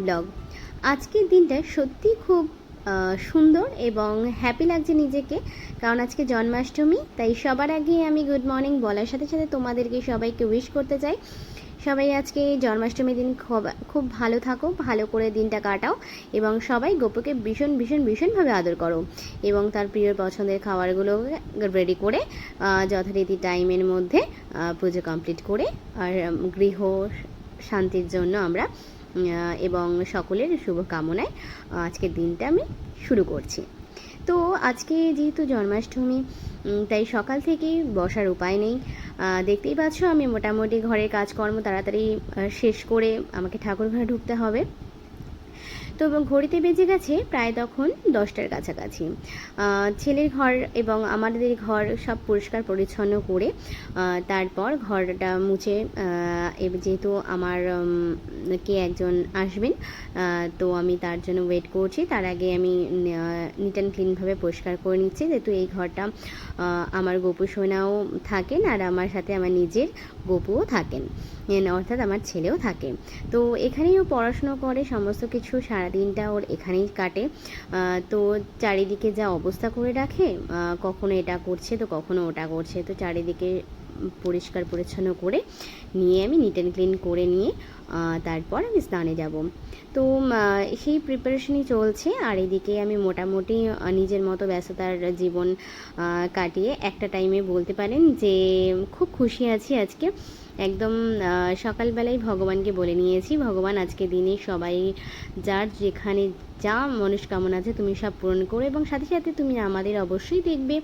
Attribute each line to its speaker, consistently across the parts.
Speaker 1: Blog. আজকের দিনটা সত্যি খুব সুন্দর এবং হ্যাপি লাগছে নিজেকে, কারণ আজকে জন্মাষ্টমী। তাই সবার আগে আমি গুড মর্নিং বলার সাথে সাথে তোমাদেরকে সবাইকে উইশ করতে চাই। সবাই আজকে জন্মাষ্টমীর দিন খুব ভালো থাকো, ভালো করে দিনটা কাটাও এবং সবাই গোপুকে ভীষণ ভীষণ ভীষণভাবে আদর করো এবং তার প্রিয় পছন্দের খাবারগুলো রেডি করে যথারীতি টাইমের মধ্যে পুজো কমপ্লিট করে আর গৃহ শান্তির জন্য আমরা এবং সকলের শুভকামনায় আজকের দিনটা আমি শুরু করছি। তো আজকে যেহেতু জন্মাষ্টমী, তাই সকাল থেকেই বসার উপায় নেই। দেখতেই পাচ্ছ আমি মোটামুটি ঘরের কাজকর্ম তাড়াতাড়ি শেষ করে আমাকে ঠাকুর ঘরে ঢুকতে হবে। তো ঘড়িতে বেজে গেছে প্রায় তখন 10টার কাছাকাছি। ছেলের ঘর এবং আমাদের ঘর সব পরিষ্কার পরিচ্ছন্ন করে তারপর ঘরটা মুছে, যেহেতু আমার কে একজন আসবেন, তো আমি তার জন্য ওয়েট করছি। তার আগে আমি নিট অ্যান্ড ক্লিনভাবে পরিষ্কার করে নিচ্ছি, যেহেতু এই ঘরটা আমার গোপু সোনাও থাকেন আর আমার সাথে আমার নিজের গোপুও থাকেন, অর্থাৎ আমার ছেলেও থাকে। তো এখানেই ও পড়াশুনো করে, সমস্ত কিছু সারাদিনটা ওর এখানেই কাটে। তো চারিদিকে যা অবস্থা করে রাখে, কখনো এটা করছে তো কখনো ওটা করছে, তো চারিদিকে পরিষ্কার পরিচ্ছন্ন করে নিয়ে আমি নিট অ্যান্ড ক্লিন করে নিয়ে তারপর আমি স্নানে যাব। তো সেই প্রিপারেশনই চলছে। আর এদিকে আমি মোটামুটি নিজের মতো ব্যস্ততার জীবন কাটিয়ে একটা টাইমে বলতে পারেন যে খুব খুশি আছি আজকে। একদম সকালবেলায় ভগবানকে বলে নিয়েছি, ভগবান আজকে দিনে সবাই যার যেখানে যা মনস্কামনা আছে তুমি সব পূরণ করো এবং সাথে সাথে তুমি আমাদের অবশ্যই দেখবে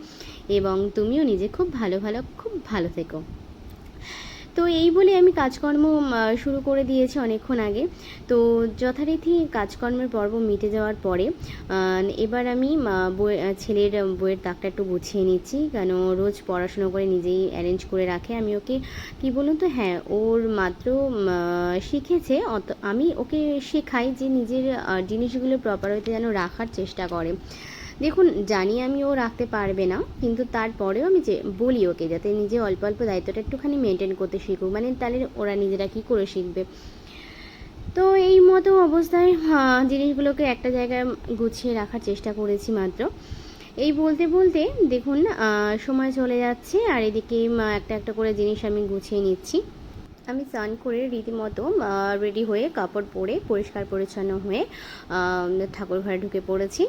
Speaker 1: এবং তুমিও নিজে খুব ভালো থেকো। তো এই বলে আমি কাজকর্ম শুরু করে দিয়েছি অনেকক্ষণ আগে। তো যথারীতি কাজকর্মের পর্ব মিটে যাওয়ার পরে এবার আমি ছেলের বইয়ের তাকটা একটু গুছিয়ে নিচ্ছি, কেন রোজ পড়াশুনো করে নিজেই অ্যারেঞ্জ করে রাখে। আমি ওকে কী বলুন তো, হ্যাঁ ওর মাত্র শিখেছে, আমি ওকে শেখাই যে নিজের জিনিসগুলো প্রপার হইতে যেন রাখার চেষ্টা করে। দেখুন, জানি আমি ও রাখতে পারবে না, কিন্তু তারপরেও আমি যে বলি ওকে যাতে নিজে অল্প অল্প দায়িত্বটা একটুখানি মেনটেন করতে শিখুক, মানে তাহলে ওরা নিজেরা কী করে শিখবে। তো এই মতো অবস্থায় জিনিসগুলোকে একটা জায়গায় গুছিয়ে রাখার চেষ্টা করেছি মাত্র। এই বলতে বলতে দেখুন সময় চলে যাচ্ছে আর এদিকে একটা একটা করে জিনিস আমি গুছিয়ে নিচ্ছি। আমি স্নান করে রীতিমতো রেডি হয়ে কাপড় পরে পরিষ্কার পরিচ্ছন্ন হয়ে ঠাকুর ঘরে ঢুকে পড়েছি,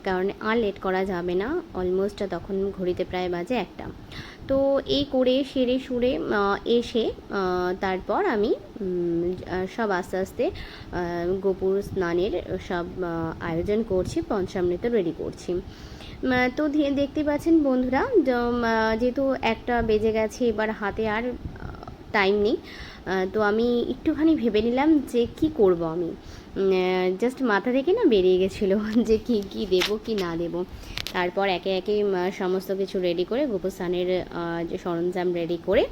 Speaker 1: কারণ আর লেট করা যাবে না। অলমোস্ট তখন ঘড়িতে প্রায় বাজে 1টা। তো এই করে সেরে সুরে এসে তারপর আমি সব আস্তে আস্তে গোপুর স্নানের সব আয়োজন করছি, পঞ্চামৃত রেডি করছি। তো দেখতে পাচ্ছেন বন্ধুরা, যেহেতু 1টা বেজে গেছে, এবার হাতে আর টাইম নেই। তো আমি একটুখানি ভেবে নিলাম যে কি করব আমি, জাস্ট মাথা থেকে না বেরিয়ে গেছিলো যে কি দেবো কি না দেবো। তারপর একে একে সমস্ত কিছু রেডি করে গোপুস্থানের যে সরঞ্জাম রেডি করে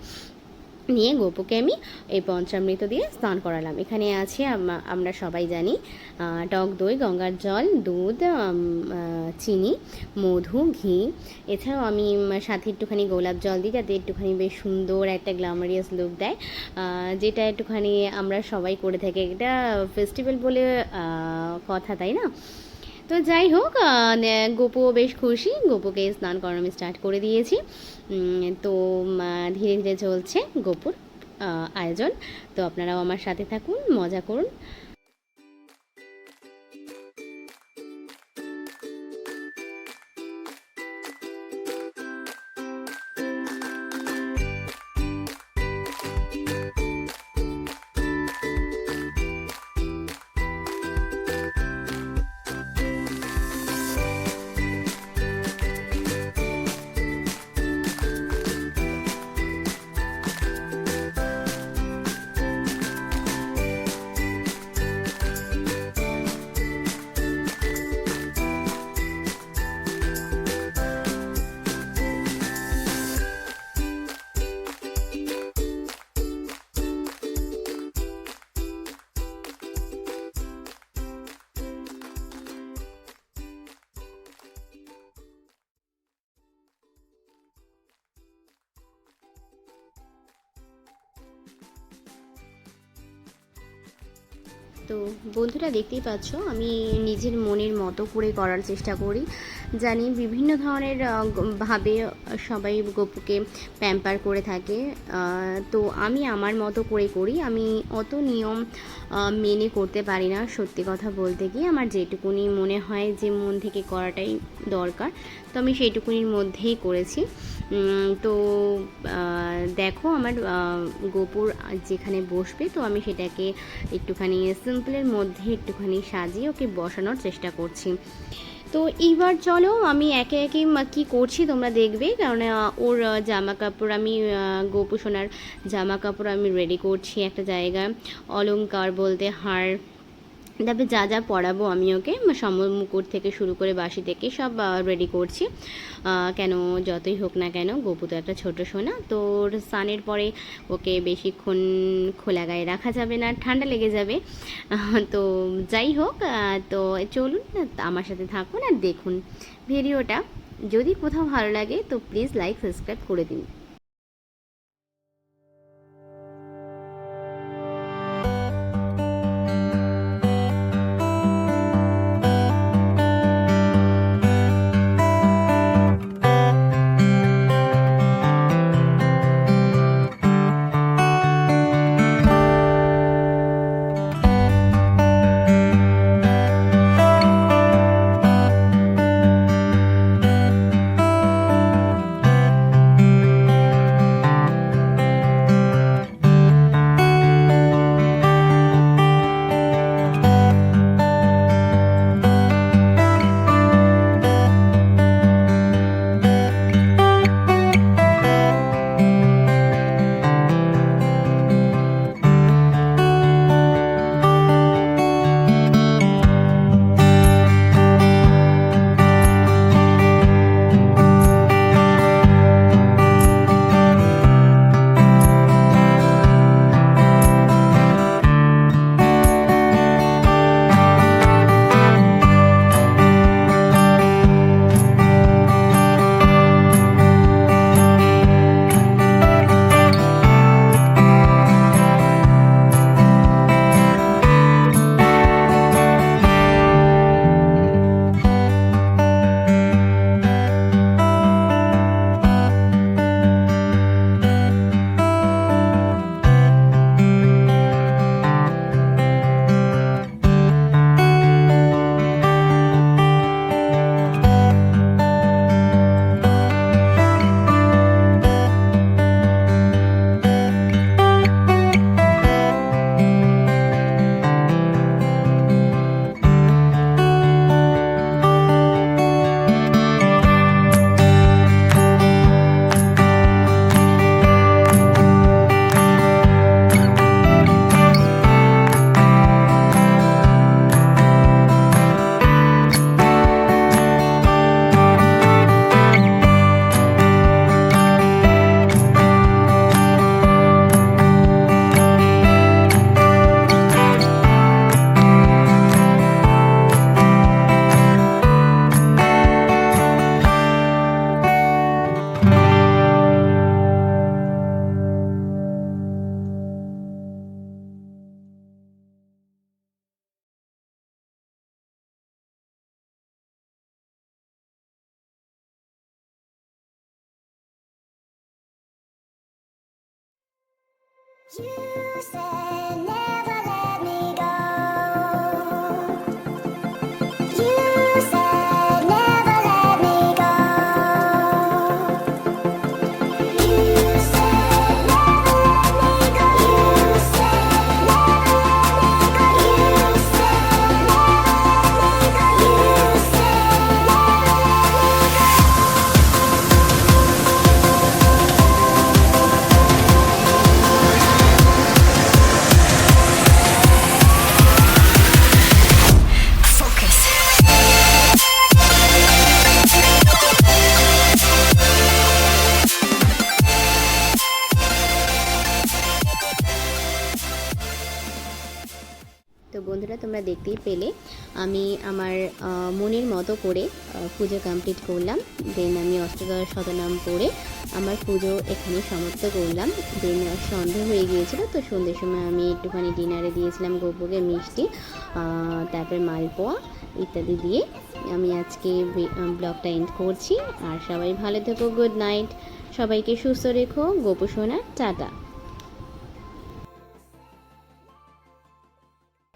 Speaker 1: নিয়ে গোপুকে আমি এই পঞ্চামৃত দিয়ে স্নান করালাম। এখানে আছে আমরা সবাই জানি টক দই, গঙ্গার জল, দুধ, চিনি, মধু, ঘি। এছাড়াও আমি সাথে একটুখানি গোলাপ জল দিই, যাতে একটুখানি বেশ সুন্দর একটা গ্ল্যামারিয়াস লুক দেয়, যেটা একটুখানি আমরা সবাই করে থাকি। এটা ফেস্টিভ্যাল বলে কথা, তাই না? তো যাই হোক, গোপুও বেশ খুশি, গোপুকে স্নান করানো আমি স্টার্ট করে দিয়েছি। তো ধীরে ধীরে চলছে গোপুর আয়োজন। তো আপনারাও আমার সাথে থাকুন, মজা করুন। তো বন্ধুরা দেখতেই পাচ্ছ আমি নিজের মনের মতো করে করার চেষ্টা করি। জানি বিভিন্ন ধরনের ভাবে সবাই গপুকে প্যাম্পার করে থাকে, তো আমি আমার মতো করে করি। আমি অত নিয়ম মেনে করতে পারি না, সত্যি কথা বলতে গিয়ে আমার যেটুকুনি মনে হয় যে মন থেকে করাটাই দরকার, তো আমি সেইটুকুনির মধ্যেই করেছি। তো দেখো আমার গোপুর যেখানে বসবে, তো আমি সেটাকে একটুখানি সিম্পলের মধ্যে একটুখানি সাজিয়ে ওকে বসানোর চেষ্টা করছি। তো এইবার চলো আমি একে একে কী করছি তোমরা দেখবে, কারণ ওর জামা কাপড় আমি গোপু সোনার জামা কাপড় আমি রেডি করছি একটা জায়গায়। অলংকার বলতে হার, তারপরে যা যা পরাবো আমি ওকে, মুকুট থেকে শুরু করে বাসি থেকে সব রেডি করছি। কেন যতই হোক না কেন গপু তো একটা ছোটো সোনা, তো ওর স্নানের পরে ওকে বেশিক্ষণ খোলা গায়ে রাখা যাবে না, ঠান্ডা লেগে যাবে। তো যাই হোক, তো চলুন আমার সাথে থাকুন আর দেখুন ভিডিওটা। যদি কোথাও ভালো লাগে তো প্লিজ লাইক সাবস্ক্রাইব করে দিন।
Speaker 2: You said never let me go. You said never let me go. You said never let me go. You said never let me go. You said never let me go. You said never let me go.
Speaker 1: বন্ধুরা তোমরা দেখতেই পেলে আমি আমার মনের মতো করে পুজো complete করলাম। দেন আমি অষ্টদশ শতনাম পড়ে আমার পুজো এখানে সমাপ্ত করলাম। দেন সন্ধে হয়ে গিয়েছিল, তো সন্ধ্যের সময় আমি একটুখানি ডিনারে দিয়েছিলাম গোপুকে মিষ্টি, তারপরে মালপোয়া ইত্যাদি দিয়ে আমি আজকে ব্লগটা এন্ড করছি। আর সবাই ভালো থেকো, গুড নাইট, সবাইকে সুস্থ রেখো, গোপু সোনা, টাটা।